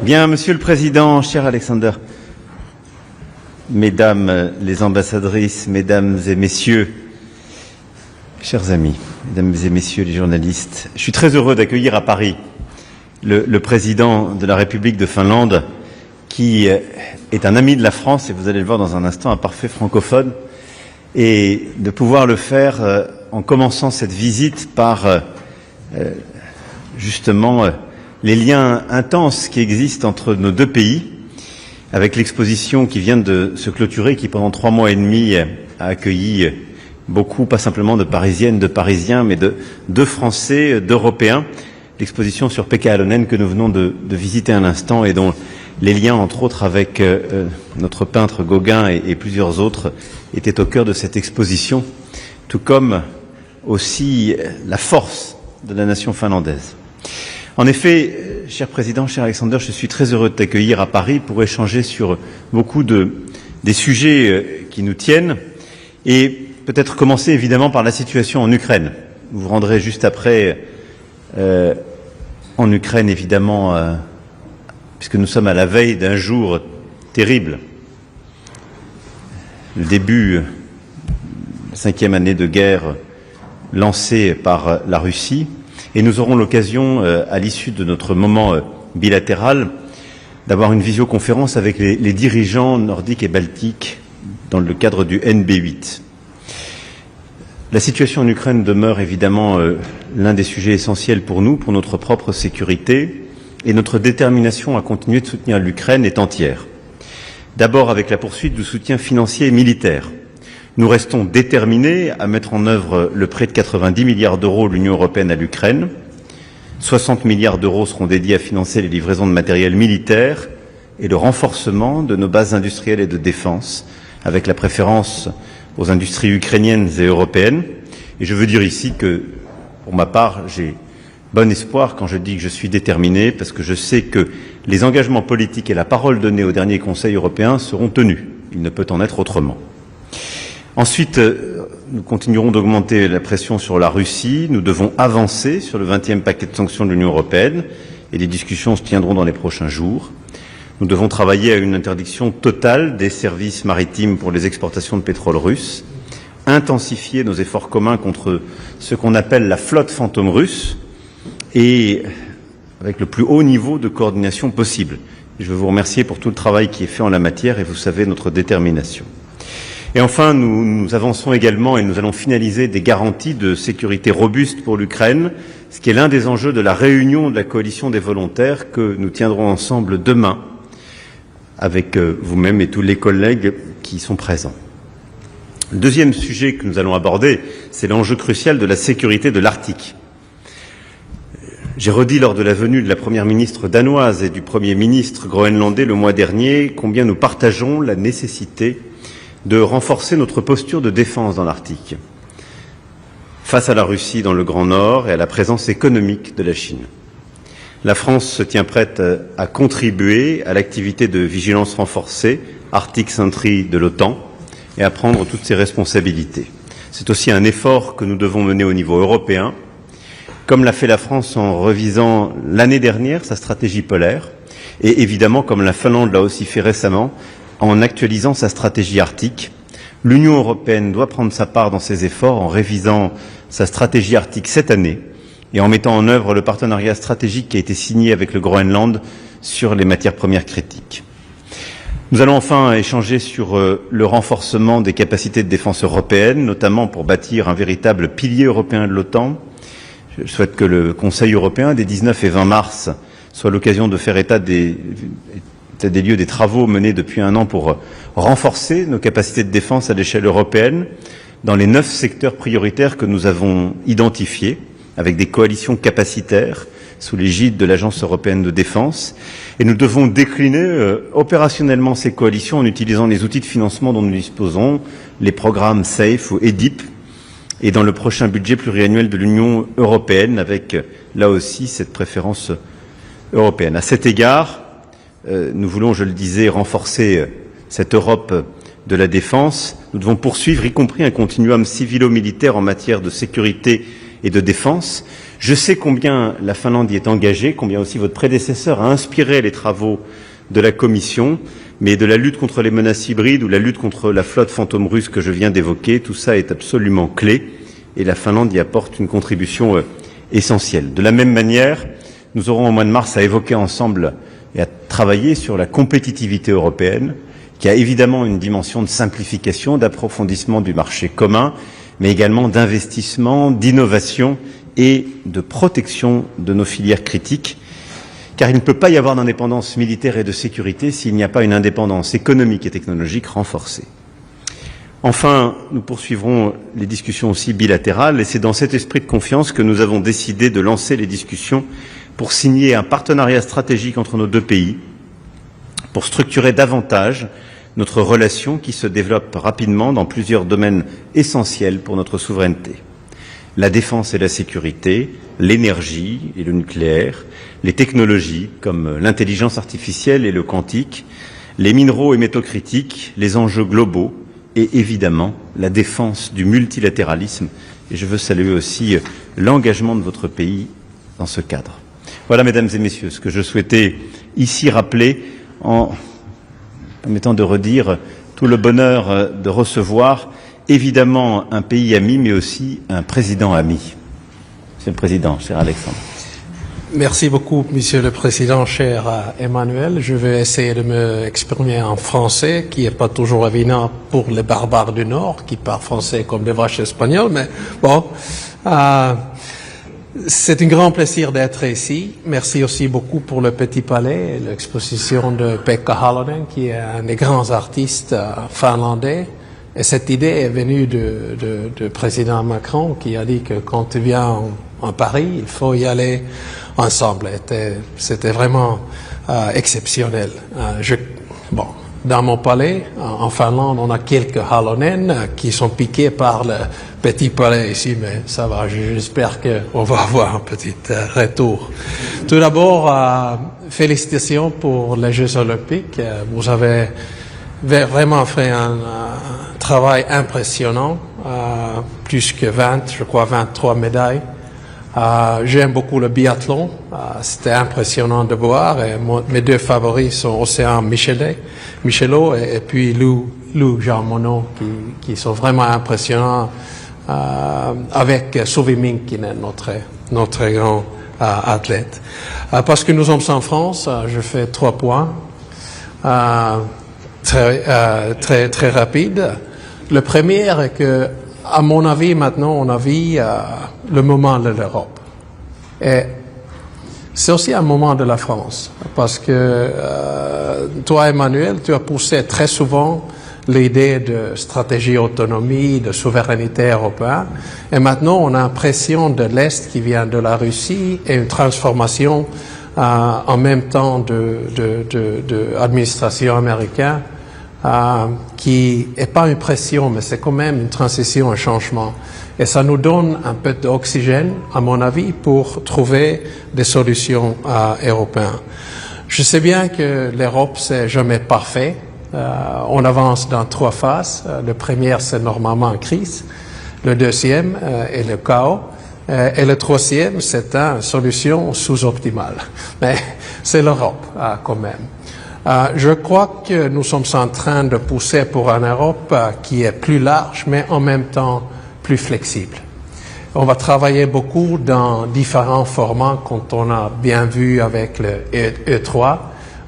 Bien, Monsieur le Président, cher Alexander, Mesdames les ambassadrices, Mesdames et Messieurs, chers amis, Mesdames et Messieurs les journalistes, je suis très heureux d'accueillir à Paris le Président de la République de Finlande, qui est un ami de la France, et vous allez le voir dans un instant, un parfait francophone, et de pouvoir le faire en commençant cette visite par justement les liens intenses qui existent entre nos deux pays, avec l'exposition qui vient de se clôturer, qui pendant 3 mois et demi a accueilli beaucoup, pas simplement de Parisiennes, de Parisiens, mais de Français, d'Européens. L'exposition sur Pekka Alonen que nous venons de visiter un instant et dont les liens, entre autres, avec notre peintre Gauguin et plusieurs autres étaient au cœur de cette exposition, tout comme aussi la force de la nation finlandaise. En effet, cher Président, cher Alexander, je suis très heureux de t'accueillir à Paris pour échanger sur beaucoup des sujets qui nous tiennent et peut-être commencer évidemment par la situation en Ukraine. Vous vous rendrez juste après en Ukraine, évidemment, puisque nous sommes à la veille d'un jour terrible, le début de la 5e année de guerre lancée par la Russie. Et nous aurons l'occasion, à l'issue de notre moment bilatéral, d'avoir une visioconférence avec les dirigeants nordiques et baltiques dans le cadre du NB8. La situation en Ukraine demeure évidemment l'un des sujets essentiels pour nous, pour notre propre sécurité, et notre détermination à continuer de soutenir l'Ukraine est entière. D'abord avec la poursuite du soutien financier et militaire. Nous restons déterminés à mettre en œuvre le prêt de 90 milliards d'euros de l'Union européenne à l'Ukraine. 60 milliards d'euros seront dédiés à financer les livraisons de matériel militaire et le renforcement de nos bases industrielles et de défense, avec la préférence aux industries ukrainiennes et européennes. Et je veux dire ici que, pour ma part, j'ai bon espoir quand je dis que je suis déterminé, parce que je sais que les engagements politiques et la parole donnée au dernier Conseil européen seront tenus. Il ne peut en être autrement. Ensuite, nous continuerons d'augmenter la pression sur la Russie. Nous devons avancer sur le 20e paquet de sanctions de l'Union européenne et les discussions se tiendront dans les prochains jours. Nous devons travailler à une interdiction totale des services maritimes pour les exportations de pétrole russe, intensifier nos efforts communs contre ce qu'on appelle la flotte fantôme russe et avec le plus haut niveau de coordination possible. Je veux vous remercier pour tout le travail qui est fait en la matière et vous savez notre détermination. Et enfin, nous avançons également et nous allons finaliser des garanties de sécurité robustes pour l'Ukraine, ce qui est l'un des enjeux de la réunion de la coalition des volontaires que nous tiendrons ensemble demain avec vous-même et tous les collègues qui sont présents. Le deuxième sujet que nous allons aborder, c'est l'enjeu crucial de la sécurité de l'Arctique. J'ai redit lors de la venue de la Première ministre danoise et du Premier ministre groenlandais le mois dernier combien nous partageons la nécessité de renforcer notre posture de défense dans l'Arctique, face à la Russie dans le Grand Nord et à la présence économique de la Chine. La France se tient prête à contribuer à l'activité de vigilance renforcée Arctic Sentry de l'OTAN et à prendre toutes ses responsabilités. C'est aussi un effort que nous devons mener au niveau européen, comme l'a fait la France en revisant l'année dernière sa stratégie polaire, et évidemment comme la Finlande l'a aussi fait récemment, en actualisant sa stratégie arctique. L'Union européenne doit prendre sa part dans ces efforts en révisant sa stratégie arctique cette année et en mettant en œuvre le partenariat stratégique qui a été signé avec le Groenland sur les matières premières critiques. Nous allons enfin échanger sur le renforcement des capacités de défense européennes, notamment pour bâtir un véritable pilier européen de l'OTAN. Je souhaite que le Conseil européen des 19 et 20 mars soit l'occasion de faire état des lieux des travaux menés depuis un an pour renforcer nos capacités de défense à l'échelle européenne dans les 9 secteurs prioritaires que nous avons identifiés avec des coalitions capacitaires sous l'égide de l'Agence européenne de défense. Et nous devons décliner opérationnellement ces coalitions en utilisant les outils de financement dont nous disposons, les programmes SAFE ou EDIP, et dans le prochain budget pluriannuel de l'Union européenne avec, là aussi, cette préférence européenne. À cet égard, nous voulons, je le disais, renforcer cette Europe de la défense. Nous devons poursuivre, y compris un continuum civilo-militaire en matière de sécurité et de défense. Je sais combien la Finlande y est engagée, combien aussi votre prédécesseur a inspiré les travaux de la Commission, mais de la lutte contre les menaces hybrides ou la lutte contre la flotte fantôme russe que je viens d'évoquer, tout ça est absolument clé et la Finlande y apporte une contribution essentielle. De la même manière, nous aurons au mois de mars à évoquer ensemble et à travailler sur la compétitivité européenne, qui a évidemment une dimension de simplification, d'approfondissement du marché commun, mais également d'investissement, d'innovation et de protection de nos filières critiques, car il ne peut pas y avoir d'indépendance militaire et de sécurité s'il n'y a pas une indépendance économique et technologique renforcée. Enfin, nous poursuivrons les discussions aussi bilatérales, et c'est dans cet esprit de confiance que nous avons décidé de lancer les discussions pour signer un partenariat stratégique entre nos deux pays, pour structurer davantage notre relation qui se développe rapidement dans plusieurs domaines essentiels pour notre souveraineté. La défense et la sécurité, l'énergie et le nucléaire, les technologies comme l'intelligence artificielle et le quantique, les minéraux et métaux critiques, les enjeux globaux et évidemment la défense du multilatéralisme. Et je veux saluer aussi l'engagement de votre pays dans ce cadre. Voilà, mesdames et messieurs, ce que je souhaitais ici rappeler en permettant de redire tout le bonheur de recevoir évidemment un pays ami, mais aussi un président ami. Monsieur le Président, cher Alexandre. Merci beaucoup, Monsieur le Président, cher Emmanuel. Je vais essayer de me exprimer en français, qui n'est pas toujours évident pour les barbares du Nord, qui parlent français comme des vaches espagnoles, mais bon. C'est un grand plaisir d'être ici. Merci aussi beaucoup pour le Petit Palais et l'exposition de Pekka Halonen, qui est un des grands artistes finlandais. Et cette idée est venue de président Macron, qui a dit que quand tu viens en Paris, il faut y aller ensemble. C'était vraiment exceptionnel. Dans mon palais, en Finlande, on a quelques Halonen qui sont piqués par le Petit Palais ici, mais ça va, j'espère qu'on va avoir un petit retour. Tout d'abord, félicitations pour les Jeux Olympiques. Vous avez vraiment fait un travail impressionnant, plus que 23 médailles. J'aime beaucoup le biathlon, c'était impressionnant de voir, et mes deux favoris sont Océan Michelot et puis Lou Jean Monod, qui sont vraiment impressionnants, avec Suvi Minkkinen, notre grand athlète. Parce que nous sommes en France, je fais 3 points, très rapide. Le premier est que, à mon avis, maintenant, on a vu le moment de l'Europe. Et c'est aussi un moment de la France, parce que toi, Emmanuel, tu as poussé très souvent l'idée de stratégie autonomie, de souveraineté européenne. Et maintenant, on a l'impression de l'Est qui vient de la Russie et une transformation en même temps de administration américaine. Qui n'est pas une pression, mais c'est quand même une transition, un changement. Et ça nous donne un peu d'oxygène, à mon avis, pour trouver des solutions européennes. Je sais bien que l'Europe, c'est jamais parfait. On avance dans 3 phases. Le premier, c'est normalement une crise. Le deuxième est le chaos. Et le troisième, c'est une solution sous-optimale. Mais c'est l'Europe, quand même. Je crois que nous sommes en train de pousser pour une Europe qui est plus large, mais en même temps plus flexible. On va travailler beaucoup dans différents formats, quand on a bien vu avec le E3,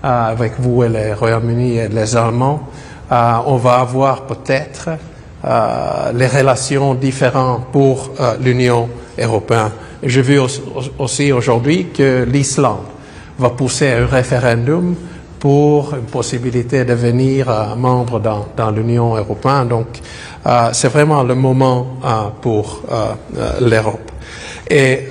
avec vous et le Royaume-Uni et les Allemands. On va avoir peut-être les relations différentes pour l'Union européenne. J'ai vu aussi aujourd'hui que l'Islande va pousser un référendum pour une possibilité de devenir membre dans l'Union européenne. Donc, c'est vraiment le moment pour l'Europe. Et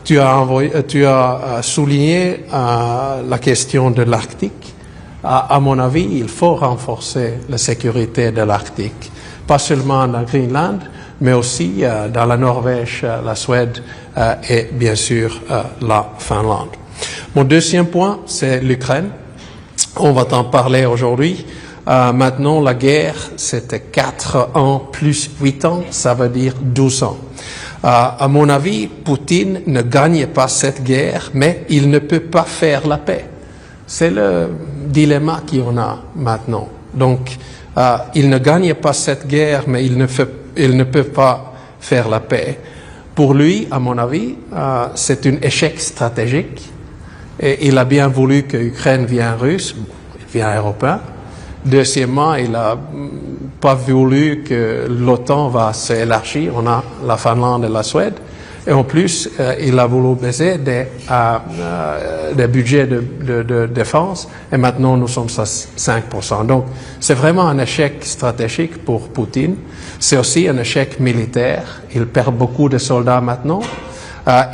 tu as souligné la question de l'Arctique. À mon avis, il faut renforcer la sécurité de l'Arctique, pas seulement dans Groenland, mais aussi dans la Norvège, la Suède et bien sûr la Finlande. Mon deuxième point, c'est l'Ukraine. On va t'en parler aujourd'hui. Maintenant, la guerre, c'était 4 ans plus 8 ans, ça veut dire 12 ans. À mon avis, Poutine ne gagne pas cette guerre, mais il ne peut pas faire la paix. C'est le dilemma qu'on a maintenant. Donc, il ne gagne pas cette guerre, mais il ne peut pas faire la paix. Pour lui, à mon avis, c'est un échec stratégique. Et il a bien voulu que l'Ukraine vienne russe, vienne européen. Deuxièmement, il n'a pas voulu que l'OTAN va s'élargir. On a la Finlande et la Suède. Et en plus, il a voulu baisser des budgets de défense. Et maintenant, nous sommes à 5%. Donc, c'est vraiment un échec stratégique pour Poutine. C'est aussi un échec militaire. Il perd beaucoup de soldats maintenant.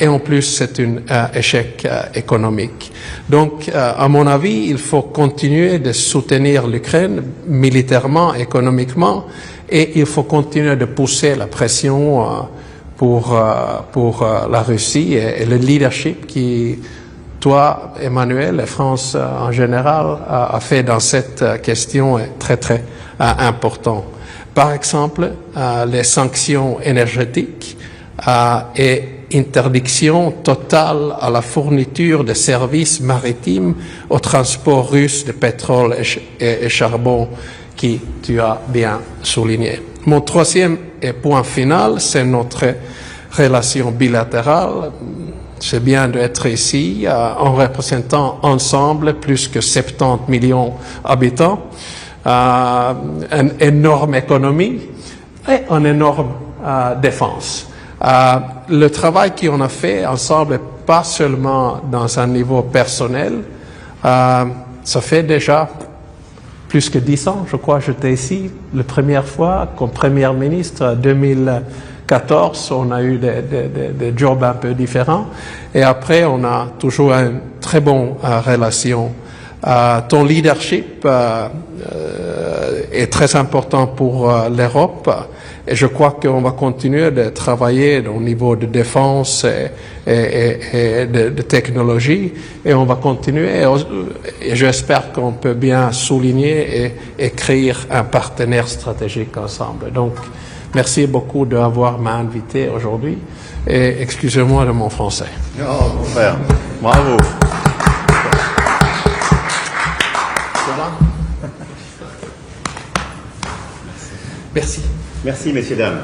Et en plus, c'est un échec économique. Donc, à mon avis, il faut continuer de soutenir l'Ukraine militairement, économiquement, et il faut continuer de pousser la pression pour la Russie et le leadership qui, toi, Emmanuel, et France en général, a fait dans cette question est très, très important. Par exemple, les sanctions énergétiques et interdiction totale à la fourniture de services maritimes au transport russe de pétrole et charbon qui tu as bien souligné. Mon troisième point final, c'est notre relation bilatérale. C'est bien d'être ici en représentant ensemble plus que 70 millions d'habitants, une énorme économie et une énorme défense. Le travail qu'on a fait ensemble, pas seulement dans un niveau personnel, ça fait déjà plus que 10 ans, je crois, j'étais ici la première fois comme Premier ministre en 2014. On a eu des jobs un peu différents. Et après, on a toujours une très bonne relation. Ton leadership est très important pour l'Europe. Et je crois qu'on va continuer de travailler au niveau de défense et de technologie. Et on va continuer. Et j'espère qu'on peut bien souligner et écrire un partenaire stratégique ensemble. Donc, merci beaucoup d'avoir m'invité aujourd'hui. Et excusez-moi de mon français. Oh, mon frère. Bravo. Merci. Merci, messieurs, dames.